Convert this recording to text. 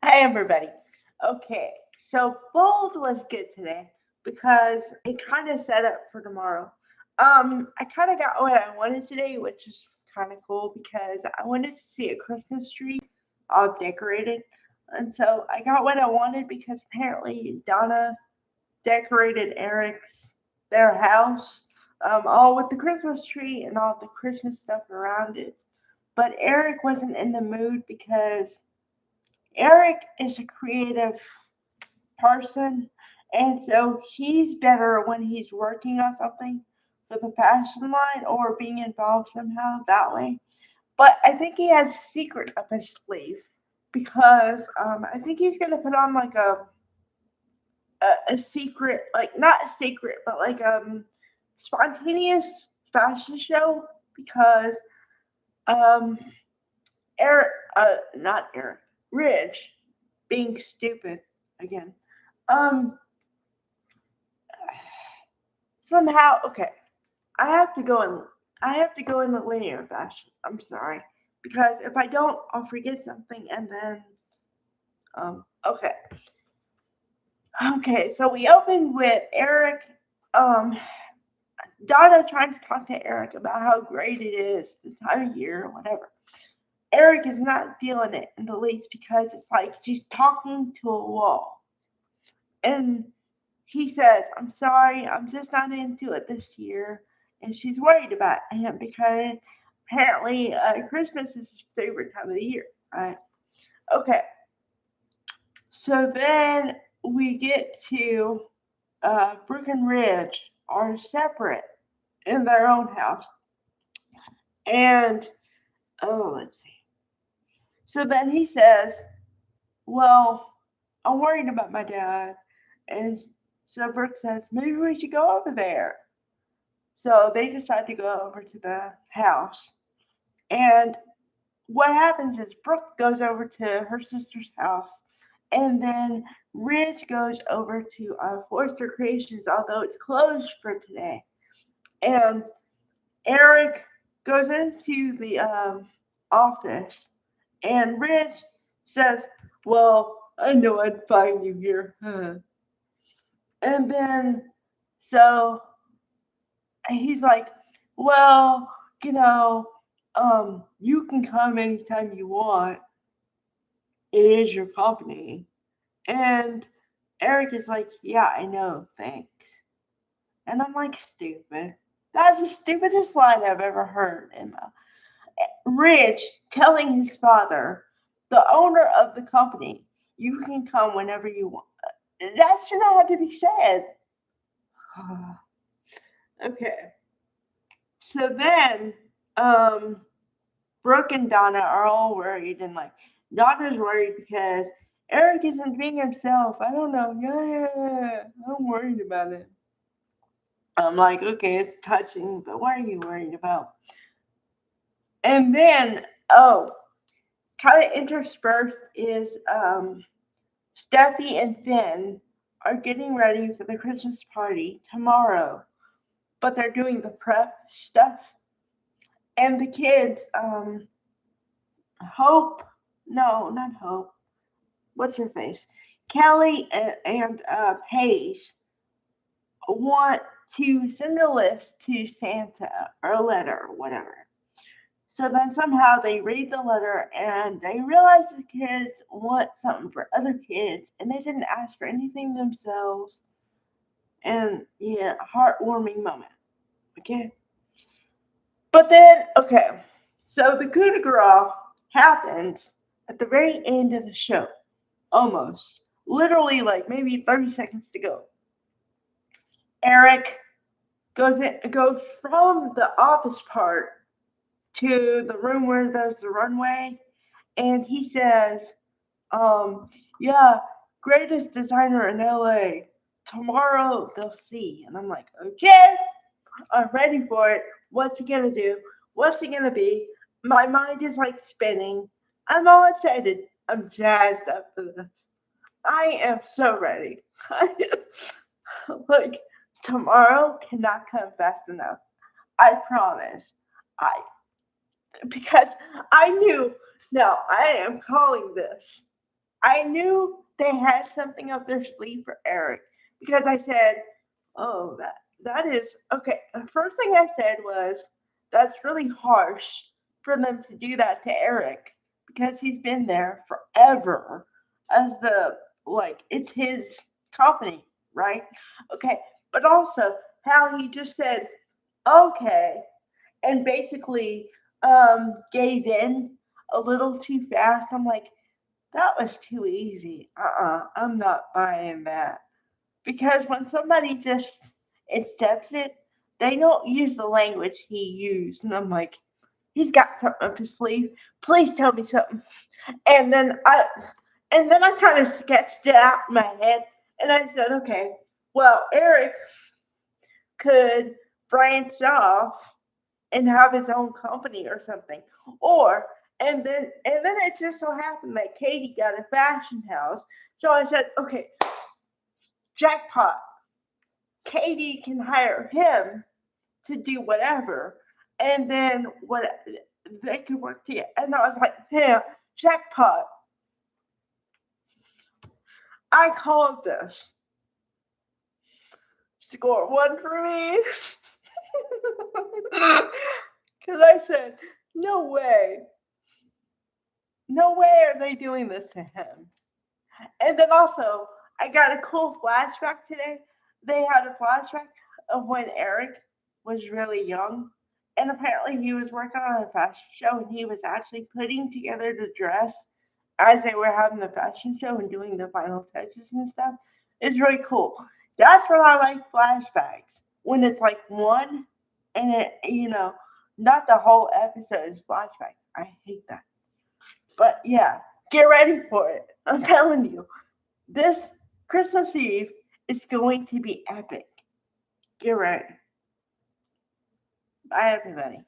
Hi, everybody. Okay, so Bold was good today because it kind of set up for tomorrow. I kind of got what I wanted today, which is kind of cool because I wanted to see a Christmas tree all decorated. And so I got what I wanted because apparently Donna decorated their house, all with the Christmas tree and all the Christmas stuff around it. But Eric wasn't in the mood because Eric is a creative person, and so he's better when he's working on something for the fashion line or being involved somehow that way. But I think he has a secret up his sleeve because I think he's gonna put on like a secret, like not a secret, but like spontaneous fashion show because um Eric, not Eric, Ridge, being stupid again. Um, somehow, okay, I have to go in. I have to go in the linear fashion. I'm sorry, because if I don't, I'll forget something, and then okay, okay. So we opened with Eric, um, Donna trying to talk to Eric about how great it is this time of year or whatever. Eric is not feeling it in the least because it's like she's talking to a wall. And he says, I'm sorry, I'm just not into it this year. And she's worried about him because apparently Christmas is his favorite time of the year, right? Okay, so then we get to Brook and Ridge are separate in their own house. And, oh, let's see. So then he says, well, I'm worried about my dad. And so Brooke says, maybe we should go over there. So they decide to go over to the house. And what happens is Brooke goes over to her sister's house. And then Ridge goes over to Forster Creations, although it's closed for today. And Eric goes into the office. And Ridge says, well, I know I'd find you here. Huh. And then, so he's like, well, you know, you can come anytime you want. It is your company. And Eric is like, yeah, I know, thanks. And I'm like, stupid. That's the stupidest line I've ever heard. Emma. Rich telling his father, the owner of the company, you can come whenever you want. That should not have to be said. Okay. So then, um, Brooke and Donna are all worried, and like Donna's worried because Eric isn't being himself. I don't know. Yeah, I'm worried about it. I'm like, okay, it's touching, but what are you worried about? And then, oh, kind of interspersed is Steffi and Finn are getting ready for the Christmas party tomorrow, but they're doing the prep stuff, and the kids, Hope, no, not Hope, what's her face? Kelly and Paige want to send a list to Santa or a letter or whatever. So then somehow they read the letter and they realize the kids want something for other kids and they didn't ask for anything themselves. And yeah, heartwarming moment. Okay. But then, okay. So the coup de grace happens at the very end of the show. Almost. Literally like maybe 30 seconds to go. Eric goes from the office part to the room where there's the runway, and he says, yeah, greatest designer in LA. Tomorrow they'll see. And I'm like, okay, I'm ready for it. What's he gonna do? What's he gonna be? My mind is like spinning. I'm all excited. I'm jazzed up for this. I am so ready. Like, tomorrow cannot come fast enough. I promise. I because I knew. Now I am calling this. I knew they had something up their sleeve for Eric because I said, "Oh, that is okay." The first thing I said was, "That's really harsh for them to do that to Eric because he's been there forever as the like it's his company, right?" Okay, but also how he just said, "Okay," and basically gave in a little too fast. I'm like, that was too easy. I'm not buying that. Because when somebody just accepts it, they don't use the language he used. And I'm like, he's got something up his sleeve. Please tell me something. And then I kind of sketched it out in my head and I said, okay, well, Eric could branch off and have his own company or something. Or and then it just so happened that Katie got a fashion house. So I said, okay, jackpot. Katie can hire him to do whatever. And then what they could work together. And I was like, yeah, jackpot. I called this. Score one for me. Because I said, no way. No way are they doing this to him. And then also, I got a cool flashback today. They had a flashback of when Eric was really young. And apparently, he was working on a fashion show and he was actually putting together the dress as they were having the fashion show and doing the final touches and stuff. It's really cool. That's what I like flashbacks when it's like one and not the whole episode is flashbacks. I hate that. But yeah, get ready for it. I'm telling you, this Christmas Eve is going to be epic. Get ready. Bye, everybody.